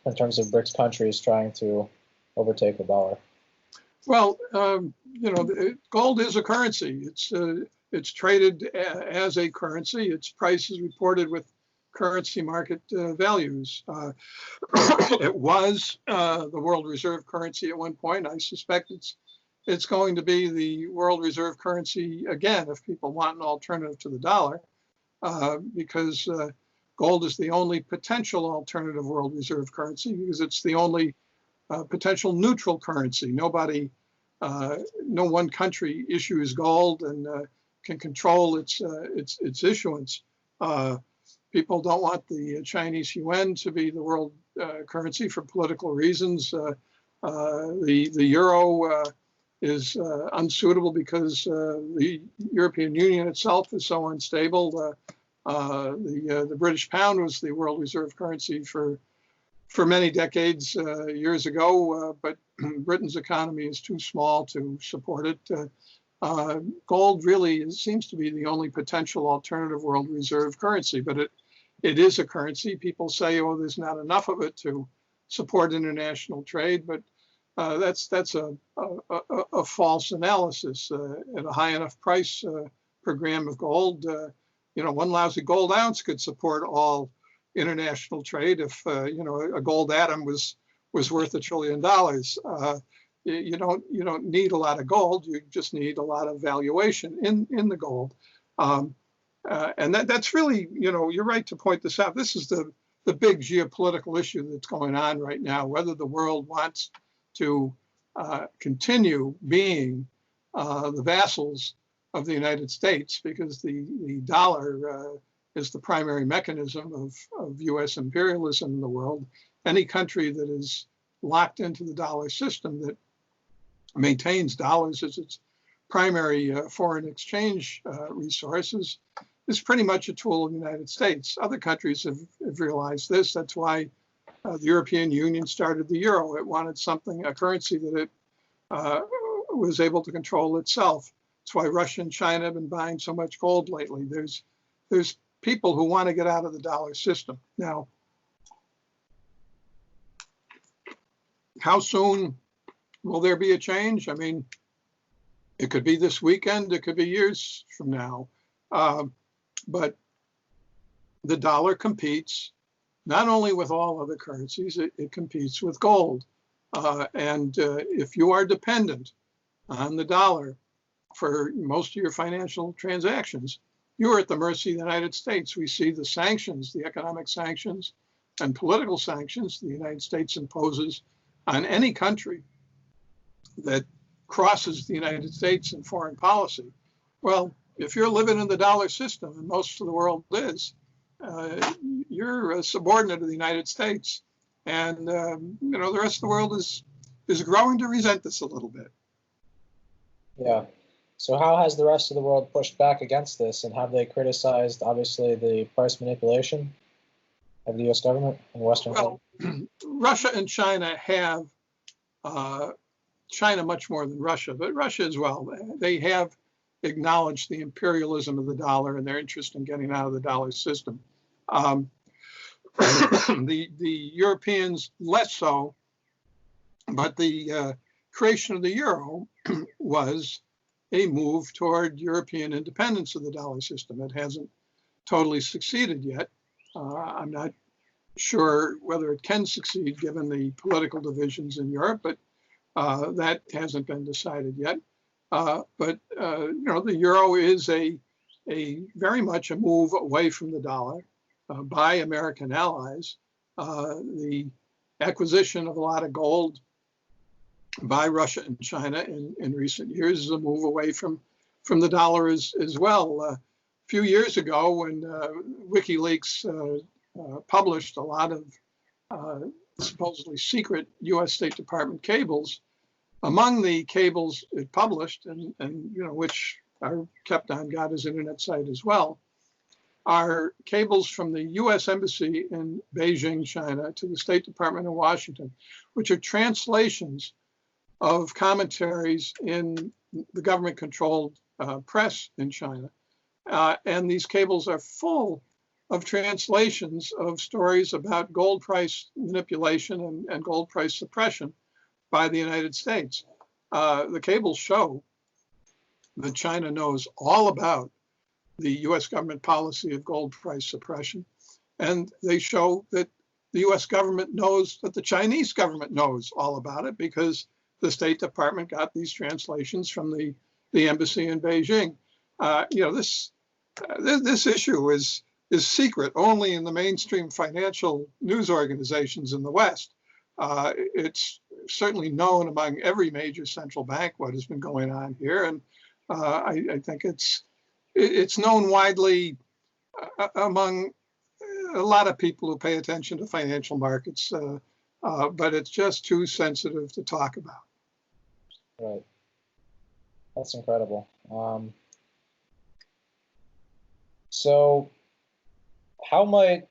in terms of BRICS countries trying to overtake the dollar? Well, gold is a currency. It's traded as a currency. Its price is reported with currency market values. It was the world reserve currency at one point. I suspect it's going to be the world reserve currency again if people want an alternative to the dollar, because gold is the only potential alternative world reserve currency, because it's the only potential neutral currency. No one country issues gold and can control its issuance. People don't want the Chinese yuan to be the world currency for political reasons. The euro is unsuitable because the European Union itself is so unstable. The British pound was the world reserve currency for many decades years ago, but Britain's economy is too small to support it. Gold really seems to be the only potential alternative world reserve currency, but it is a currency. People say, oh, there's not enough of it to support international trade, but that's a false analysis. At a high enough price per gram of gold, one lousy gold ounce could support all international trade. If a gold atom was worth $1 trillion, you don't need a lot of gold. You just need a lot of valuation in the gold, and that's really, you're right to point this out. This is the big geopolitical issue that's going on right now. Whether the world wants to continue being the vassals of the United States, because the dollar is the primary mechanism of U.S. imperialism in the world. Any country that is locked into the dollar system, that maintains dollars as its primary foreign exchange resources, is pretty much a tool of the United States. Other countries have realized this. That's why the European Union started the euro. It wanted a currency that it was able to control itself. That's why Russia and China have been buying so much gold lately. There's people who want to get out of the dollar system. Now, how soon will there be a change? I mean, it could be this weekend, it could be years from now. But the dollar competes not only with all other currencies, it competes with gold. And if you are dependent on the dollar for most of your financial transactions, you are at the mercy of the United States. We see the sanctions, the economic sanctions and political sanctions the United States imposes on any country that crosses the United States in foreign policy. Well, if you're living in the dollar system, and most of the world is, you're a subordinate of the United States. And, the rest of the world is growing to resent this a little bit. Yeah. So how has the rest of the world pushed back against this, and have they criticized, obviously, the price manipulation of the U.S. government and Western countries? Russia and China have, China much more than Russia, but Russia as well. They have acknowledged the imperialism of the dollar and their interest in getting out of the dollar system. The Europeans less so, but the creation of the euro was a move toward European independence of the dollar system. It hasn't totally succeeded yet. I'm not sure whether it can succeed given the political divisions in Europe, but that hasn't been decided yet. But the euro is a very much a move away from the dollar by American allies. The acquisition of a lot of gold by Russia and China in recent years is a move away from the dollar as well. A few years ago, when WikiLeaks published a lot of supposedly secret U.S. State Department cables, among the cables it published, and which are kept on Gada's internet site as well, are cables from the U.S. Embassy in Beijing, China, to the State Department in Washington, which are translations of commentaries in the government-controlled press in China. And these cables are full of translations of stories about gold price manipulation and gold price suppression by the United States. The cables show that China knows all about the US government policy of gold price suppression. And they show that the US government knows that the Chinese government knows all about it because the State Department got these translations from the embassy in Beijing. This issue is secret only in the mainstream financial news organizations in the West. It's certainly known among every major central bank what has been going on here, and I think it's known widely among a lot of people who pay attention to financial markets, but it's just too sensitive to talk about. Right. That's incredible. So how might